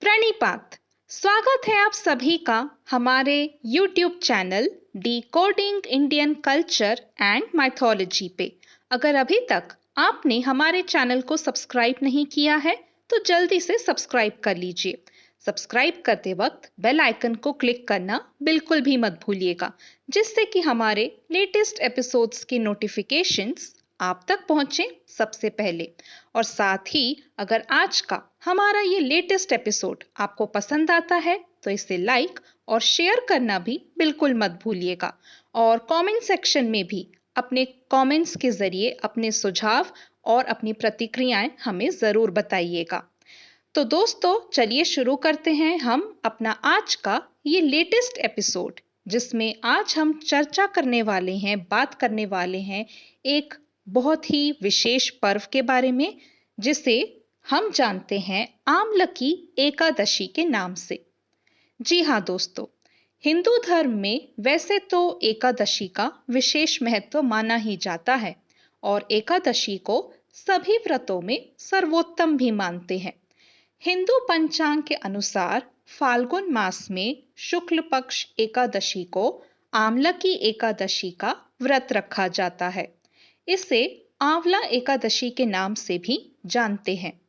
प्रणिपात। स्वागत है आप सभी का हमारे YouTube channel decoding Indian culture and mythology पे। अगर अभी तक आपने हमारे चैनल को सब्सक्राइब नहीं किया है तो जल्दी से सब्सक्राइब कर लीजिए। सब्सक्राइब करते वक्त बेल आइकन को क्लिक करना बिल्कुल भी मत भूलिएगा, जिससे कि हमारे लेटेस्ट एपिसोड्स की नोटिफिकेशंस आप तक पहुंचे सबसे पहले। और साथ ही अगर आज का हमारा ये लेटेस्ट एपिसोड आपको पसंद आता है तो इसे लाइक और शेयर करना भी बिल्कुल मत भूलिएगा। और कमेंट सेक्शन में भी अपने कमेंट्स के जरिए अपने सुझाव और अपनी प्रतिक्रियाएं हमें ज़रूर बताइएगा। तो दोस्तों, चलिए शुरू करते हैं हम अपना आज का ये लेटेस्ट एपिसोड, जिसमें आज हम चर्चा करने वाले हैं, बात करने वाले हैं एक बहुत ही विशेष पर्व के बारे में, जिसे हम जानते हैं आमलकी एकादशी के नाम से। जी हाँ दोस्तों, हिंदू धर्म में वैसे तो एकादशी का विशेष महत्व माना ही जाता है और एकादशी को सभी व्रतों में सर्वोत्तम भी मानते हैं। हिंदू पंचांग के अनुसार फाल्गुन मास में शुक्ल पक्ष एकादशी को आमलकी एकादशी का व्रत रखा जाता है। इसे आंवला एकादशी के नाम से भी जानते हैं।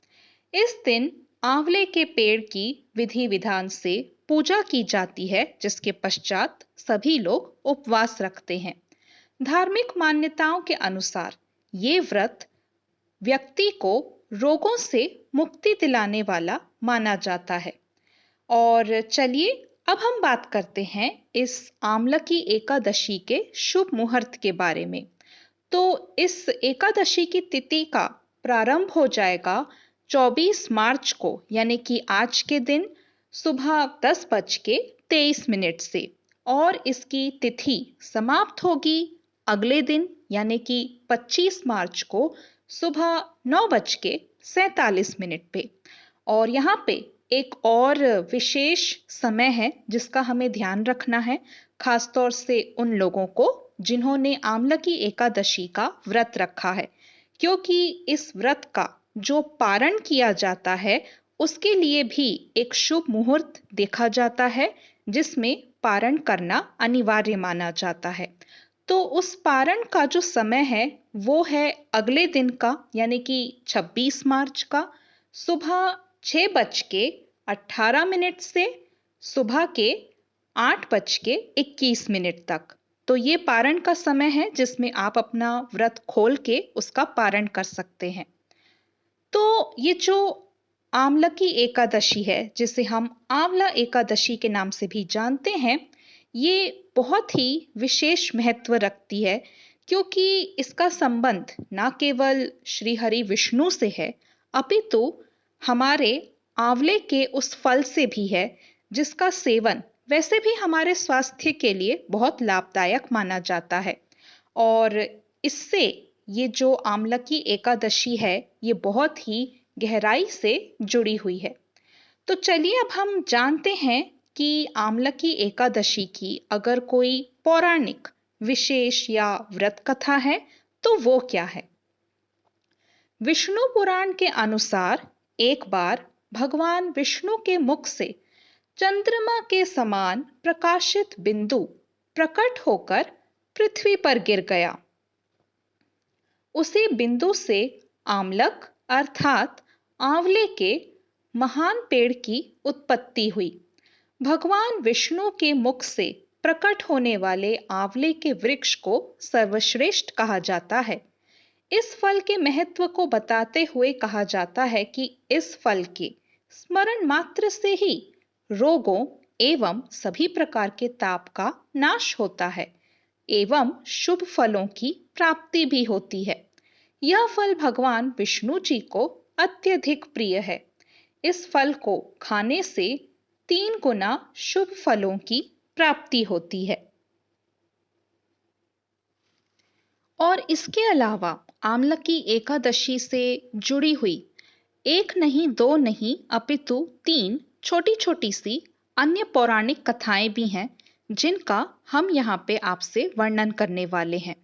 इस दिन आंवले के पेड़ की विधि विधान से पूजा की जाती है, जिसके पश्चात सभी लोग उपवास रखते हैं। धार्मिक मान्यताओं के अनुसार ये व्रत व्यक्ति को रोगों से मुक्ति दिलाने वाला माना जाता है। और चलिए अब हम बात करते हैं इस आमलकी एकादशी के शुभ मुहूर्त के बारे में। तो इस एकादशी की तिथि का प्रारंभ हो जाएगा 24 मार्च को, यानी कि आज के दिन सुबह 10:23 से, और इसकी तिथि समाप्त होगी अगले दिन यानी कि 25 मार्च को सुबह 9:47 पे। और यहाँ पे एक और विशेष समय है जिसका हमें ध्यान रखना है, खासतौर से उन लोगों को जिन्होंने आमलकी एकादशी का व्रत रखा है, क्योंकि इस व्रत का जो पारण किया जाता है उसके लिए भी एक शुभ मुहूर्त देखा जाता है, जिसमें पारण करना अनिवार्य माना जाता है। तो उस पारण का जो समय है वो है अगले दिन का, यानी कि 26 मार्च का सुबह 6:18 से सुबह के 8:21 तक। तो ये पारण का समय है जिसमें आप अपना व्रत खोल के उसका पारण कर सकते हैं। तो ये जो आमलकी एकादशी है, जिसे हम आंवला एकादशी के नाम से भी जानते हैं, ये बहुत ही विशेष महत्व रखती है, क्योंकि इसका संबंध ना केवल श्री हरि विष्णु से है, अपितु हमारे आंवले के उस फल से भी है, जिसका सेवन वैसे भी हमारे स्वास्थ्य के लिए बहुत लाभदायक माना जाता है। और इससे ये जो आमलकी एकादशी है ये बहुत ही गहराई से जुड़ी हुई है। तो चलिए अब हम जानते हैं कि आमलकी एकादशी की अगर कोई पौराणिक विशेष या व्रत कथा है तो वो क्या है। विष्णु पुराण के अनुसार एक बार भगवान विष्णु के मुख से चंद्रमा के समान प्रकाशित बिंदु प्रकट होकर पृथ्वी पर गिर गया। उसी बिंदु से आमलक अर्थात आंवले के महान पेड़ की उत्पत्ति हुई। भगवान विष्णु के मुख से प्रकट होने वाले आंवले के वृक्ष को सर्वश्रेष्ठ कहा जाता है। इस फल के महत्व को बताते हुए कहा जाता है कि इस फल के स्मरण मात्र से ही रोगों एवं सभी प्रकार के ताप का नाश होता है एवं शुभ फलों की प्राप्ति भी होती है। यह फल भगवान विष्णु जी को अत्यधिक प्रिय है। इस फल को खाने से 3 गुना शुभ फलों की प्राप्ति होती है। और इसके अलावा आमलकी एकादशी से जुड़ी हुई एक नहीं, 2 नहीं, अपितु 3 छोटी छोटी सी अन्य पौराणिक कथाएं भी हैं, जिनका हम यहाँ पे आपसे वर्णन करने वाले हैं।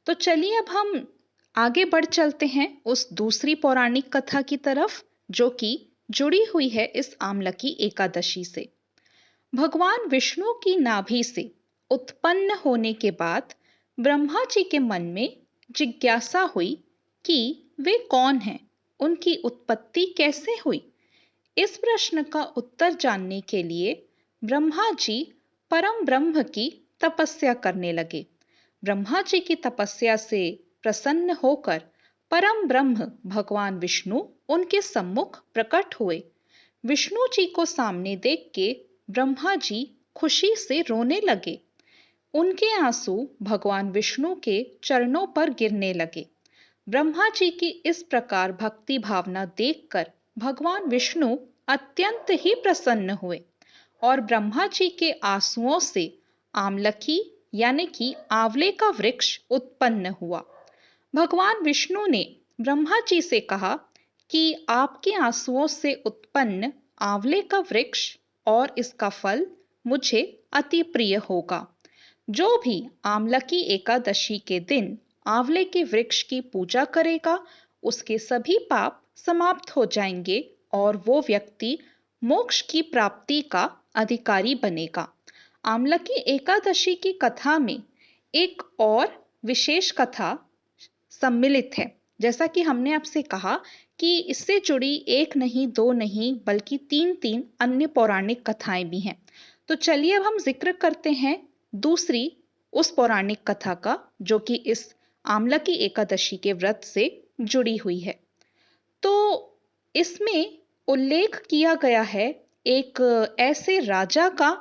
तो चलिए अब हम आगे बढ़ चलते हैं उस दूसरी पौराणिक कथा की तरफ, जो कि जुड़ी हुई है इस आमलकी एकादशी से। भगवान विष्णु की नाभि से उत्पन्न होने के बाद ब्रह्मा जी के मन में जिज्ञासा हुई कि वे कौन हैं, उनकी उत्पत्ति कैसे हुई। इस प्रश्न का उत्तर जानने के लिए ब्रह्मा जी परम ब्रह्म की तपस्या करने लगे। ब्रह्मा जी की तपस्या से प्रसन्न होकर परम ब्रह्म भगवान विष्णु उनके सम्मुख प्रकट हुए। विष्णु जी को सामने देख के ब्रह्मा जी खुशी से रोने लगे। उनके आंसू भगवान विष्णु के चरणों पर गिरने लगे। ब्रह्मा जी की इस प्रकार भक्ति भावना देखकर भगवान विष्णु अत्यंत ही प्रसन्न हुए और ब्रह्मा जी के आंसुओं से आमलकी यानी कि आंवले का वृक्ष उत्पन्न हुआ। भगवान विष्णु ने ब्रह्मा जी से कहा कि आपके आंसुओं से उत्पन्न आंवले का वृक्ष और इसका फल मुझे अति प्रिय होगा। जो भी आमलकी एकादशी के दिन आंवले के वृक्ष की पूजा करेगा, उसके सभी पाप समाप्त हो जाएंगे और वो व्यक्ति मोक्ष की प्राप्ति का अधिकारी बनेगा। आमलकी एकादशी की कथा में एक और विशेष कथा सम्मिलित है। जैसा कि हमने आपसे कहा कि इससे जुड़ी एक नहीं, दो नहीं, बल्कि तीन अन्य पौराणिक कथाएं भी हैं। तो चलिए अब हम जिक्र करते हैं दूसरी उस पौराणिक कथा का, जो कि इस आमलकी एकादशी के व्रत से जुड़ी हुई है। तो इसमें उल्लेख किया गया है एक ऐसे राजा का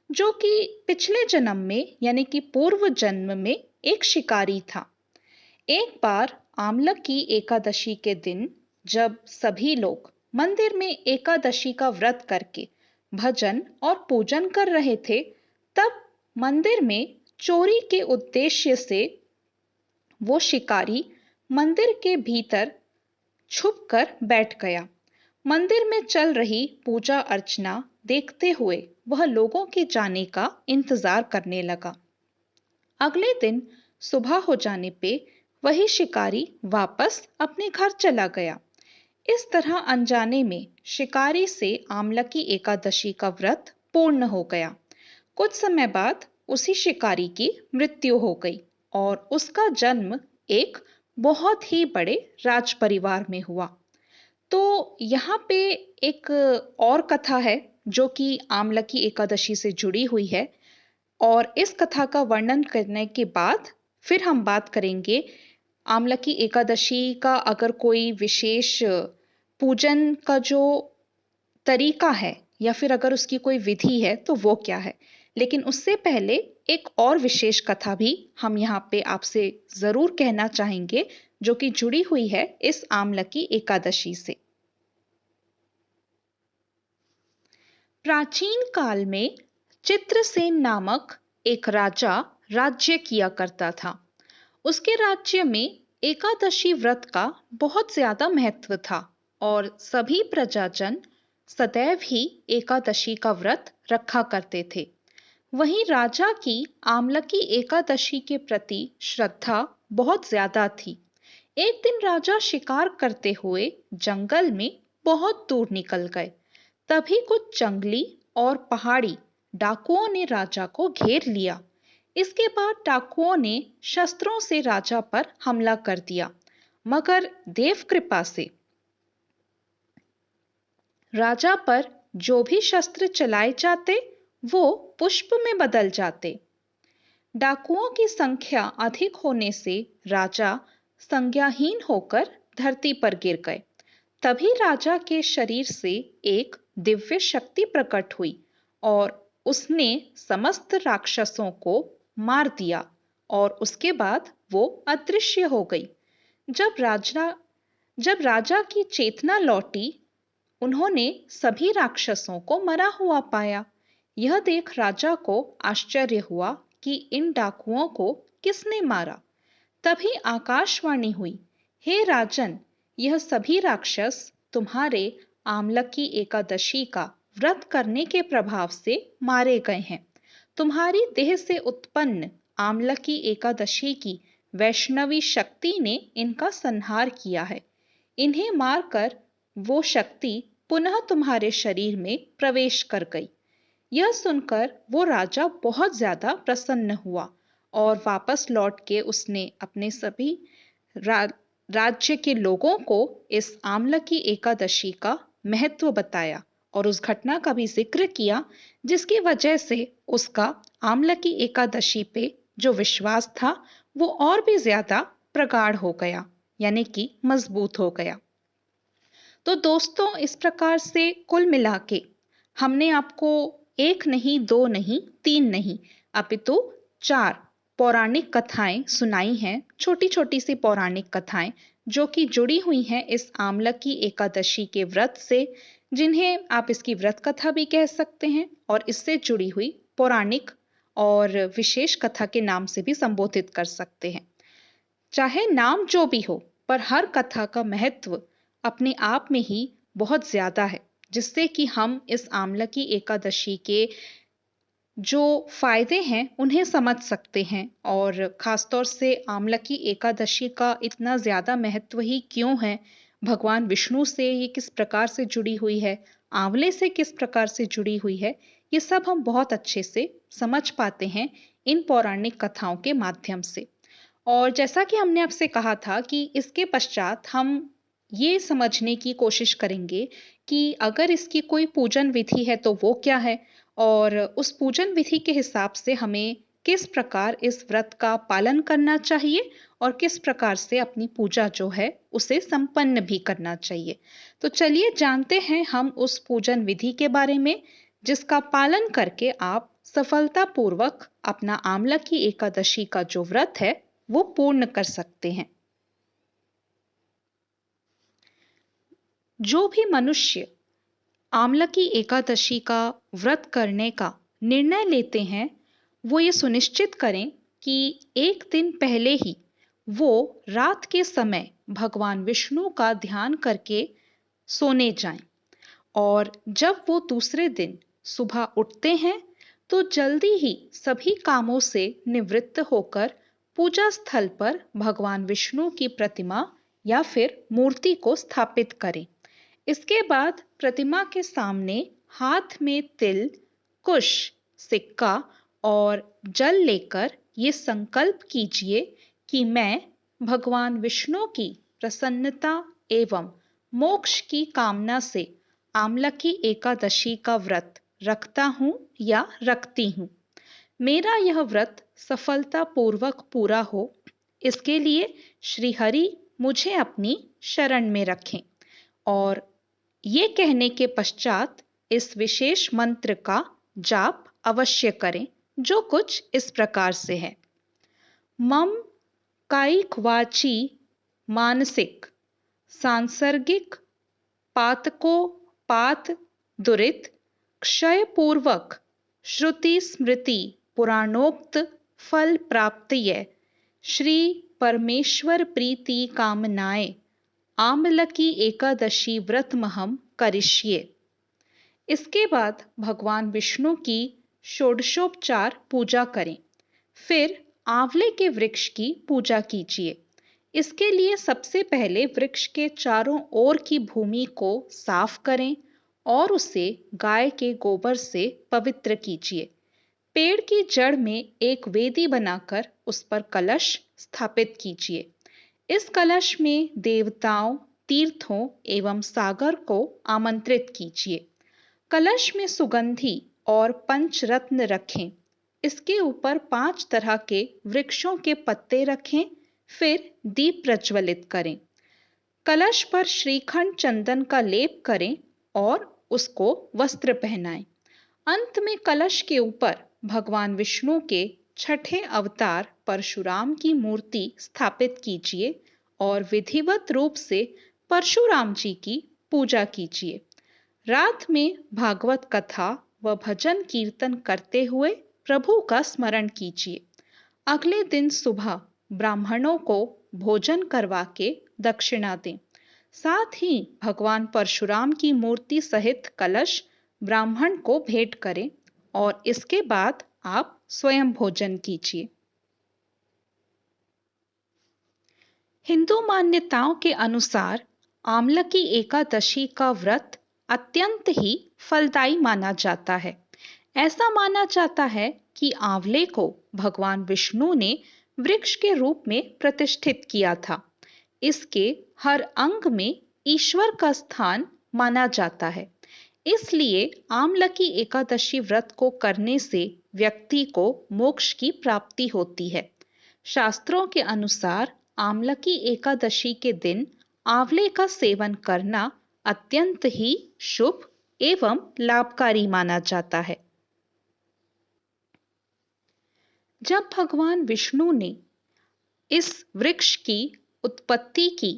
जो कि पिछले जन्म में यानी कि पूर्व जन्म में एक शिकारी था। एक बार आमलकी एकादशी के दिन जब सभी लोग मंदिर में एकादशी का व्रत करके भजन और पूजन कर रहे थे, तब मंदिर में चोरी के उद्देश्य से वो शिकारी मंदिर के भीतर छुपकर बैठ गया। मंदिर में चल रही पूजा अर्चना देखते हुए वह लोगों के जाने का इंतजार करने लगा। अगले दिन सुबह हो जाने पे वही शिकारी वापस अपने घर चला गया। इस तरह अनजाने में शिकारी से आमलकी एकादशी का व्रत पूर्ण हो गया। कुछ समय बाद उसी शिकारी की मृत्यु हो गई और उसका जन्म एक बहुत ही बड़े राज परिवार में हुआ। तो यहाँ पे एक और कथा है जो कि आमलकी एकादशी से जुड़ी हुई है, और इस कथा का वर्णन करने के बाद फिर हम बात करेंगे आमलकी एकादशी का अगर कोई विशेष पूजन का जो तरीका है या फिर अगर उसकी कोई विधि है तो वो क्या है। लेकिन उससे पहले एक और विशेष कथा भी हम यहाँ पे आपसे जरूर कहना चाहेंगे, जो कि जुड़ी हुई है इस आमलकी एकादशी से। प्राचीन काल में चित्रसेन नामक एक राजा राज्य किया करता था। उसके राज्य में एकादशी व्रत का बहुत ज्यादा महत्व था और सभी प्रजाजन सदैव ही एकादशी का व्रत रखा करते थे। वहीं राजा की आमलकी एकादशी के प्रति श्रद्धा बहुत ज्यादा थी। एक दिन राजा शिकार करते हुए जंगल में बहुत दूर निकल गए। तभी कुछ जंगली और पहाड़ी डाकुओं ने राजा को घेर लिया। इसके बाद डाकुओं ने शस्त्रों से राजा पर हमला कर दिया, मगर देव कृपा से राजा पर जो भी शस्त्र चलाए जाते वो पुष्प में बदल जाते। डाकुओं की संख्या अधिक होने से राजा संज्ञाहीन होकर धरती पर गिर गए। तभी राजा के शरीर से एक दिव्य शक्ति प्रकट हुई और उसने समस्त राक्षसों को मार दिया और उसके बाद वो अदृश्य हो गई। जब राजा की चेतना लौटी, उन्होंने सभी राक्षसों को मरा हुआ पाया। यह देख राजा को आश्चर्य हुआ कि इन डाकुओं को किसने मारा। तभी आकाशवाणी हुई, हे राजन, यह सभी राक्षस तुम्हारे आमलकी एकादशी का व्रत करने के प्रभाव से मारे गए हैं। तुम्हारी देह से उत्पन्न आमलकी एकादशी की वैष्णवी शक्ति ने इनका संहार किया है। इन्हें मारकर वो शक्ति पुनः तुम्हारे शरीर में प्रवेश कर गई। यह सुनकर वो राजा बहुत ज्यादा प्रसन्न हुआ और वापस लौट के उसने अपने सभी रा, राज्य के लोगों को इस आमलकी एकादशी का महत्व बताया और उस घटना का भी जिक्र किया जिसकी वजह से उसका आमलकी एकादशी पे जो विश्वास था वो और भी ज्यादा प्रगाढ़ हो गया, यानी कि मजबूत हो गया। तो दोस्तों, इस प्रकार से कुल मिला के हमने आपको एक नहीं, दो नहीं, तीन नहीं, अपितु 4 पौराणिक कथाएं सुनाई हैं, छोटी छोटी सी पौराणिक कथाएं जो कि जुड़ी हुई हैं इस आमलकी एकादशी के व्रत से, जिन्हें आप इसकी व्रत कथा भी कह सकते हैं और इससे जुड़ी हुई पौराणिक और विशेष कथा के नाम से भी संबोधित कर सकते हैं। चाहे नाम जो भी हो, पर हर कथा का महत्व अपने आप में ही बहुत ज्यादा है, जिससे कि हम इस आमलकी एकादशी के जो फायदे हैं उन्हें समझ सकते हैं। और खासतौर से आमलकी एकादशी का इतना ज्यादा महत्व ही क्यों है, भगवान विष्णु से ये किस प्रकार से जुड़ी हुई है, आंवले से किस प्रकार से जुड़ी हुई है, ये सब हम बहुत अच्छे से समझ पाते हैं इन पौराणिक कथाओं के माध्यम से। और जैसा कि हमने आपसे कहा था कि इसके पश्चात हम ये समझने की कोशिश करेंगे कि अगर इसकी कोई पूजन विधि है तो वो क्या है, और उस पूजन विधि के हिसाब से हमें किस प्रकार इस व्रत का पालन करना चाहिए और किस प्रकार से अपनी पूजा जो है उसे संपन्न भी करना चाहिए। तो चलिए जानते हैं हम उस पूजन विधि के बारे में, जिसका पालन करके आप सफलतापूर्वक अपना आमलकी एकादशी का जो व्रत है वो पूर्ण कर सकते हैं। जो भी मनुष्य आमलकी एकादशी का व्रत करने का निर्णय लेते हैं, वो ये सुनिश्चित करें कि एक दिन पहले ही वो रात के समय भगवान विष्णु का ध्यान करके सोने जाएं, और जब वो दूसरे दिन सुबह उठते हैं तो जल्दी ही सभी कामों से निवृत्त होकर पूजा स्थल पर भगवान विष्णु की प्रतिमा या फिर मूर्ति को स्थापित करें। इसके बाद प्रतिमा के सामने हाथ में तिल, कुश, सिक्का और जल लेकर ये संकल्प कीजिए कि मैं भगवान विष्णु की प्रसन्नता एवं मोक्ष की कामना से आमलकी एकादशी का व्रत रखता हूँ या रखती हूँ। मेरा यह व्रत सफलतापूर्वक पूरा हो, इसके लिए श्री हरि मुझे अपनी शरण में रखें। और ये कहने के पश्चात इस विशेष मंत्र का जाप अवश्य करें, जो कुछ इस प्रकार से है। मम कायिक वाची मानसिक सांसर्गिक पातको पात दुरित क्षय पूर्वक श्रुति स्मृति पुराणोक्त फल प्राप्तिये श्री परमेश्वर प्रीति कामनाए आमलकी एकादशी व्रतमहम करिष्ये। इसके बाद भगवान विष्णु की षोडशोपचार पूजा करें। फिर आंवले के वृक्ष की पूजा कीजिए। इसके लिए सबसे पहले वृक्ष के चारों ओर की भूमि को साफ करें और उसे गाय के गोबर से पवित्र कीजिए। पेड़ की जड़ में एक वेदी बनाकर उस पर कलश स्थापित कीजिए। इस कलश में देवताओं, तीर्थों एवं सागर को आमंत्रित कीजिए। कलश में सुगंधी और पंचरत्न रखें। इसके ऊपर 5 तरह के वृक्षों के पत्ते रखें। फिर दीप प्रज्वलित करें। कलश पर श्रीखंड चंदन का लेप करें और उसको वस्त्र पहनाएं। अंत में कलश के ऊपर भगवान विष्णु के छठे अवतार परशुराम की मूर्ति स्थापित कीजिए और विधिवत रूप से परशुराम जी की पूजा कीजिए। रात में भागवत कथा व भजन कीर्तन करते हुए प्रभु का स्मरण कीजिए। अगले दिन सुबह ब्राह्मणों को भोजन करवा के दक्षिणा दें। साथ ही भगवान परशुराम की मूर्ति सहित कलश ब्राह्मण को भेंट करें और इसके बाद आप स्वयं भोजन कीजिए। हिंदू मान्यताओं के अनुसार आमलकी एकादशी का व्रत अत्यंत ही फलदायी माना जाता है। ऐसा माना जाता है कि आंवले को भगवान विष्णु ने वृक्ष के रूप में प्रतिष्ठित किया था। इसके हर अंग में ईश्वर का स्थान माना जाता है। इसलिए आमलकी एकादशी व्रत को करने से व्यक्ति को मोक्ष की प्राप्ति होती है। शास्त्रों के अनुसार आमलकी एकादशी के दिन आंवले का सेवन करना अत्यंत ही शुभ एवं लाभकारी माना जाता है। जब भगवान विष्णु ने इस वृक्ष की उत्पत्ति की,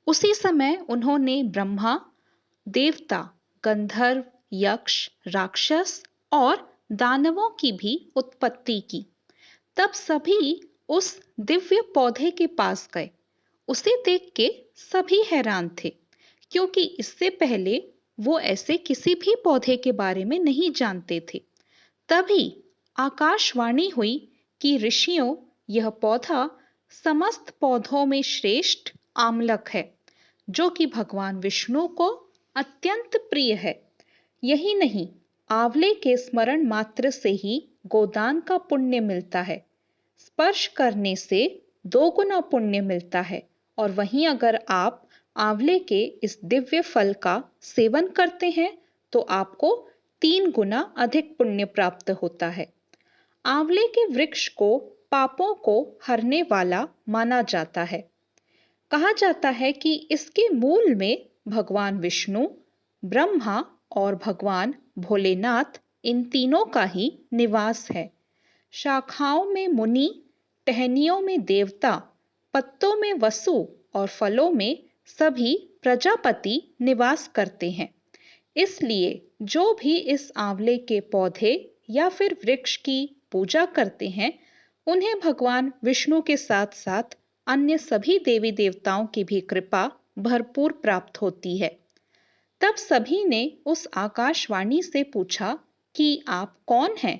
उसी समय उन्होंने ब्रह्मा, देवता, गंधर्व, यक्ष, राक्षस और दानवों की भी उत्पत्ति की। तब सभी उस दिव्य पौधे के पास गए। उसे देख के सभी हैरान थे, क्योंकि इससे पहले वो ऐसे किसी भी पौधे के बारे में नहीं जानते थे। तभी आकाशवाणी हुई कि ऋषियों, यह पौधा समस्त पौधों में श्रेष्ठ आमलक है, जो कि भगवान विष्णु को अत्यंत प्रिय है। यही नहीं, आंवले के स्मरण मात्र से ही गोदान का पुण्य मिलता है। स्पर्श करने से 2 गुना पुण्य मिलता है। और वहीं अगर आप आंवले के इस दिव्य फल का सेवन करते हैं तो आपको 3 गुना अधिक पुण्य प्राप्त होता है। आंवले के वृक्ष को पापों को हरने वाला माना जाता है। कहा जाता है कि इसके मूल में भगवान विष्णु, ब्रह्मा और भगवान भोलेनाथ, इन तीनों का ही निवास है। शाखाओं में मुनि, टहनियों में देवता, पत्तों में वसु और फलों में सभी प्रजापति निवास करते हैं। इसलिए जो भी इस आंवले के पौधे या फिर वृक्ष की पूजा करते हैं, उन्हें भगवान विष्णु के साथ साथ अन्य सभी देवी देवताओं की भी कृपा भरपूर प्राप्त होती है। तब सभी ने उस आकाशवाणी से पूछा कि आप कौन हैं?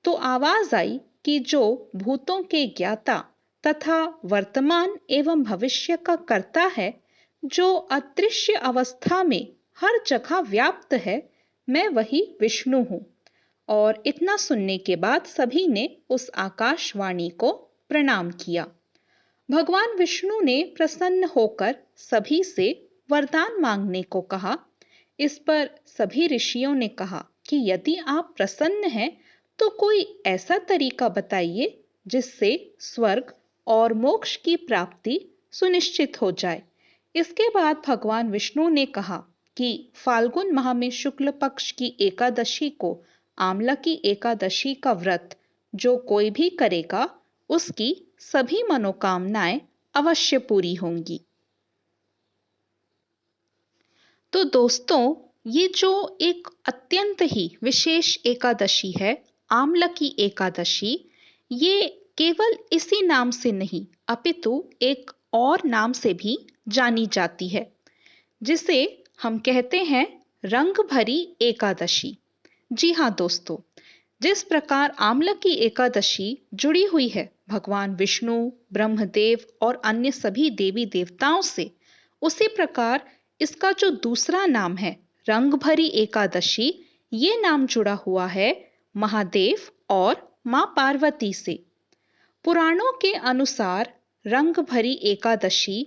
तो आवाज आई कि जो भूतों के ज्ञाता तथा वर्तमान एवं भविष्य का कर्ता है, जो अदृश्य अवस्था में हर जगह व्याप्त है, मैं वही विष्णु हूँ। और इतना सुनने के बाद सभी ने उस आकाशवाणी को प्रणाम किया। भगवान विष्णु ने प्रसन्न होकर सभी से वरदान मांगने को कहा। इस पर सभी ऋषियों ने कहा कि यदि आप प्रसन्न हैं तो कोई ऐसा तरीका बताइए जिससे स्वर्ग और मोक्ष की प्राप्ति सुनिश्चित हो जाए। इसके बाद भगवान विष्णु ने कहा कि फाल्गुन माह में शुक्ल पक्ष की एकादशी को आमलकी एकादशी का व्रत जो कोई भी करेगा, उसकी सभी मनोकामनाएं अवश्य पूरी होंगी। तो दोस्तों, ये जो एक अत्यंत ही विशेष एकादशी है, आमलकी एकादशी, ये केवल इसी नाम से नहीं अपितु एक और नाम से भी जानी जाती है, जिसे हम कहते हैं रंग भरी एकादशी। जी हाँ दोस्तों, जिस प्रकार आमलकी एकादशी जुड़ी हुई है भगवान विष्णु, ब्रह्मदेव और अन्य सभी देवी देवताओं से, उसी प्रकार इसका जो दूसरा नाम है रंग भरी एकादशी, ये नाम जुड़ा हुआ है महादेव और मां पार्वती से। पुराणों के अनुसार रंग भरी एकादशी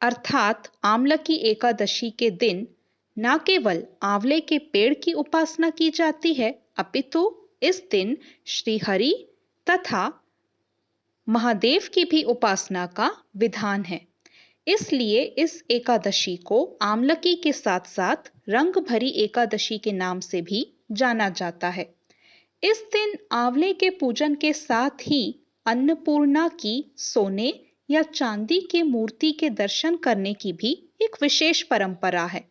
अर्थात आमलकी एकादशी के दिन न केवल आंवले के पेड़ की उपासना की जाती है, अपितु इस दिन श्री हरि तथा महादेव की भी उपासना का विधान है। इसलिए इस एकादशी को आमलकी के साथ साथ रंग भरी एकादशी के नाम से भी जाना जाता है। इस दिन आंवले के पूजन के साथ ही अन्नपूर्णा की सोने या चांदी की मूर्ति के दर्शन करने की भी एक विशेष परंपरा है।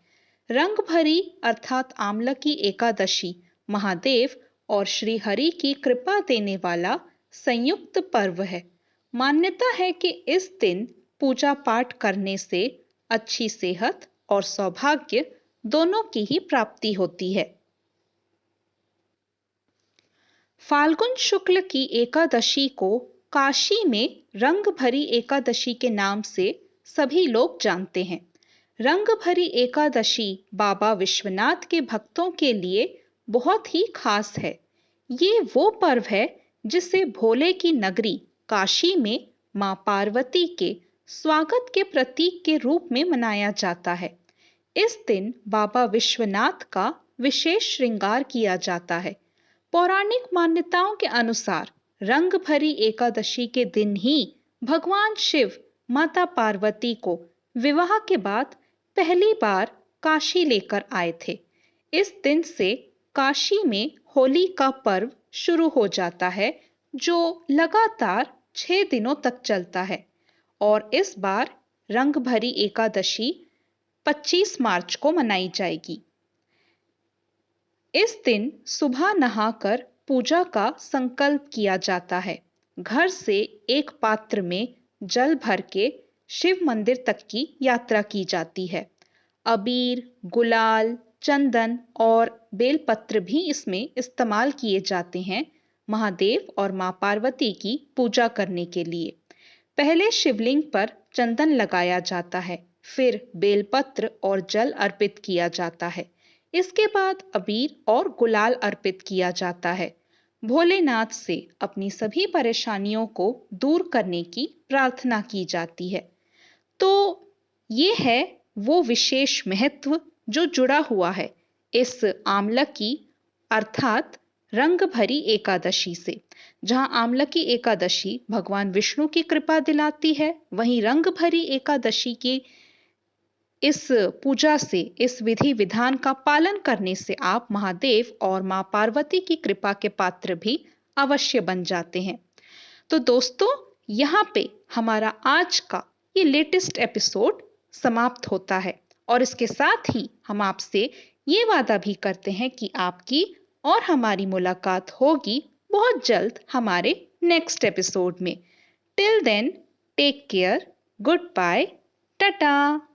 रंग भरी अर्थात आमलकी एकादशी महादेव और श्री हरि की कृपा देने वाला संयुक्त पर्व है। मान्यता है कि इस दिन पूजा पाठ करने से अच्छी सेहत और सौभाग्य दोनों की ही प्राप्ति होती है। फाल्गुन शुक्ल की एकादशी को काशी में रंग भरी एकादशी के नाम से सभी लोग जानते हैं। रंग भरी एकादशी बाबा विश्वनाथ के भक्तों के लिए बहुत ही खास है। ये वो पर्व है जिसे भोले की नगरी काशी में मां पार्वती के स्वागत के प्रतीक के रूप में मनाया जाता है। इस दिन बाबा विश्वनाथ का विशेष श्रृंगार किया जाता है। पौराणिक मान्यताओं के अनुसार रंग भरी एकादशी के दिन ही भगवान शिव माता पार्वती को विवाह के बाद पहली बार काशी लेकर आए थे। इस दिन से काशी में होली का पर्व शुरू हो जाता है, जो लगातार 6 दिनों तक चलता है। और इस बार रंग भरी एकादशी 25 मार्च को मनाई जाएगी। इस दिन सुबह नहाकर पूजा का संकल्प किया जाता है। घर से एक पात्र में जल भर के शिव मंदिर तक की यात्रा की जाती है। अबीर, गुलाल, चंदन और बेलपत्र भी इसमें इस्तेमाल किए जाते हैं महादेव और मां पार्वती की पूजा करने के लिए। पहले शिवलिंग पर चंदन लगाया जाता है, फिर बेलपत्र और जल अर्पित किया जाता है। इसके बाद अबीर और गुलाल अर्पित किया जाता है। भोलेनाथ से अपनी सभी परेशानियों को दूर करने की प्रार्थना की जाती है। तो ये है वो विशेष महत्व जो जुड़ा हुआ है इस आमलकी अर्थात रंग भरी एकादशी से। जहां आमलकी एकादशी भगवान विष्णु की कृपा दिलाती है, वहीं रंग भरी एकादशी की इस पूजा से, इस विधि विधान का पालन करने से आप महादेव और मां पार्वती की कृपा के पात्र भी अवश्य बन जाते हैं। तो दोस्तों, यहाँ पे हमारा आज का ये लेटेस्ट एपिसोड समाप्त होता है और इसके साथ ही हम आपसे ये वादा भी करते हैं कि आपकी और हमारी मुलाकात होगी बहुत जल्द हमारे नेक्स्ट एपिसोड में। Till then, take care, good bye, Tata.